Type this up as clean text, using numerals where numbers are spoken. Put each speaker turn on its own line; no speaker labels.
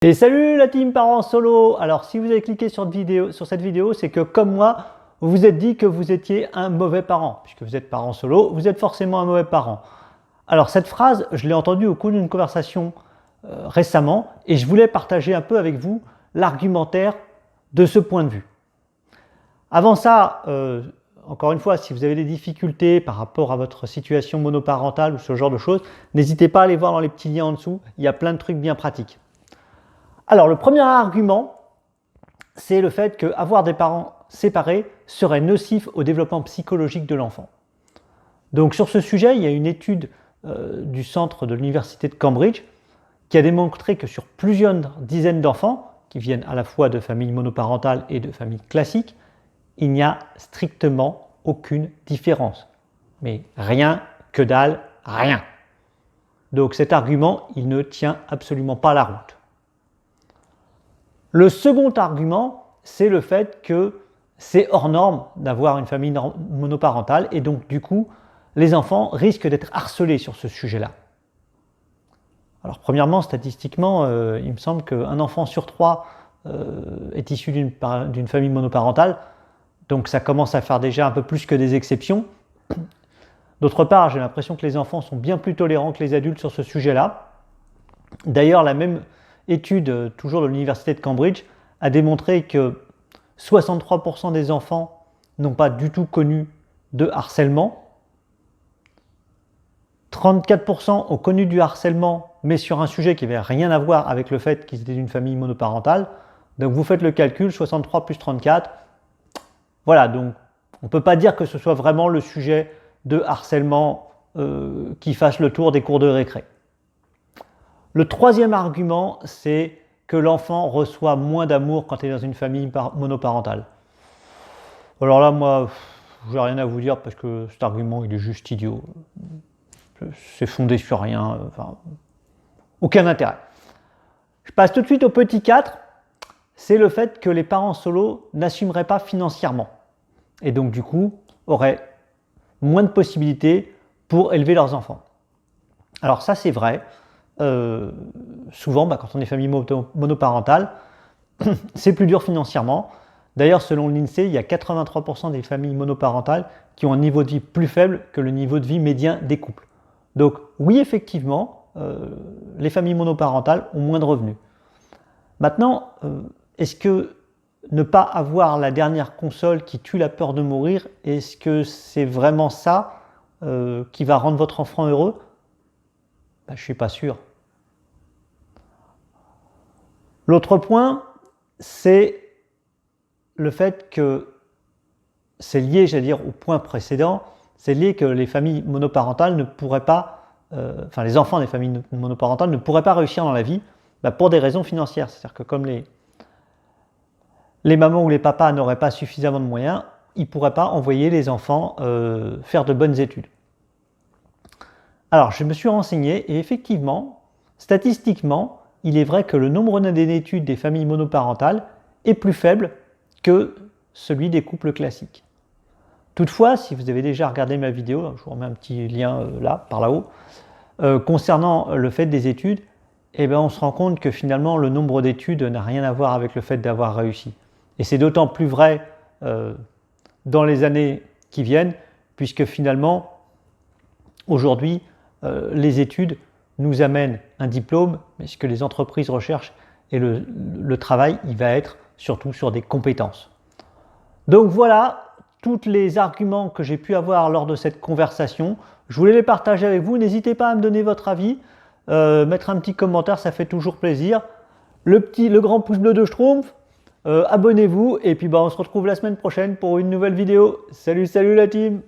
Et salut la team parents solo. Alors si vous avez cliqué sur cette vidéo, c'est que comme moi, vous vous êtes dit que vous étiez un mauvais parent. Puisque vous êtes parent solo, vous êtes forcément un mauvais parent. Alors cette phrase, je l'ai entendue au cours d'une conversation récemment et je voulais partager un peu avec vous l'argumentaire de ce point de vue. Avant ça, encore une fois, si vous avez des difficultés par rapport à votre situation monoparentale ou ce genre de choses, n'hésitez pas à aller voir dans les petits liens en dessous, il y a plein de trucs bien pratiques. Alors le premier argument, c'est le fait qu'avoir des parents séparés serait nocif au développement psychologique de l'enfant. Donc sur ce sujet, il y a une étude du centre de l'université de Cambridge qui a démontré que sur plusieurs dizaines d'enfants, qui viennent à la fois de familles monoparentales et de familles classiques, il n'y a strictement aucune différence. Mais rien, que dalle, rien. Donc cet argument, il ne tient absolument pas la route. Le second argument, c'est le fait que c'est hors norme d'avoir une famille monoparentale et donc du coup, les enfants risquent d'être harcelés sur ce sujet-là. Alors premièrement, statistiquement, il me semble qu'un enfant sur 3 est issu d'une famille monoparentale, donc ça commence à faire déjà un peu plus que des exceptions. D'autre part, j'ai l'impression que les enfants sont bien plus tolérants que les adultes sur ce sujet-là. D'ailleurs, la même étude, toujours de l'université de Cambridge, a démontré que 63% des enfants n'ont pas du tout connu de harcèlement. 34% ont connu du harcèlement, mais sur un sujet qui n'avait rien à voir avec le fait qu'ils étaient d'une famille monoparentale. Donc vous faites le calcul, 63 plus 34. Voilà, donc on ne peut pas dire que ce soit vraiment le sujet de harcèlement qui fasse le tour des cours de récré. Le troisième argument, c'est que l'enfant reçoit moins d'amour quand il est dans une famille monoparentale. Alors là, moi, je n'ai rien à vous dire parce que cet argument, il est juste idiot. C'est fondé sur rien, enfin, aucun intérêt. Je passe tout de suite au petit 4, c'est le fait que les parents solos n'assumeraient pas financièrement. Et donc du coup, auraient moins de possibilités pour élever leurs enfants. Alors ça, c'est vrai. Souvent, quand on est famille monoparentale, c'est plus dur financièrement. D'ailleurs, selon l'INSEE, il y a 83% des familles monoparentales qui ont un niveau de vie plus faible que le niveau de vie médian des couples. Donc oui, effectivement, les familles monoparentales ont moins de revenus. Maintenant, est-ce que ne pas avoir la dernière console qui tue la peur de mourir, est-ce que c'est vraiment ça qui va rendre votre enfant heureux ? Je ne suis pas sûr. L'autre point, c'est le fait que c'est lié, j'allais dire, au point précédent, c'est lié que les familles monoparentales ne pourraient pas, les enfants des familles monoparentales ne pourraient pas réussir dans la vie pour des raisons financières. C'est-à-dire que comme les mamans ou les papas n'auraient pas suffisamment de moyens, ils ne pourraient pas envoyer les enfants faire de bonnes études. Alors, je me suis renseigné et effectivement, statistiquement, il est vrai que le nombre d'années d'études des familles monoparentales est plus faible que celui des couples classiques. Toutefois, si vous avez déjà regardé ma vidéo, je vous remets un petit lien là, par là-haut, concernant le fait des études, on se rend compte que finalement le nombre d'études n'a rien à voir avec le fait d'avoir réussi. Et c'est d'autant plus vrai dans les années qui viennent, puisque finalement, aujourd'hui, les études nous amènent un diplôme, mais ce que les entreprises recherchent et le travail, il va être surtout sur des compétences. Donc voilà tous les arguments que j'ai pu avoir lors de cette conversation. Je voulais les partager avec vous. N'hésitez pas à me donner votre avis, mettre un petit commentaire, ça fait toujours plaisir. Le grand pouce bleu de Schtroumpf, abonnez-vous et puis on se retrouve la semaine prochaine pour une nouvelle vidéo. Salut la team!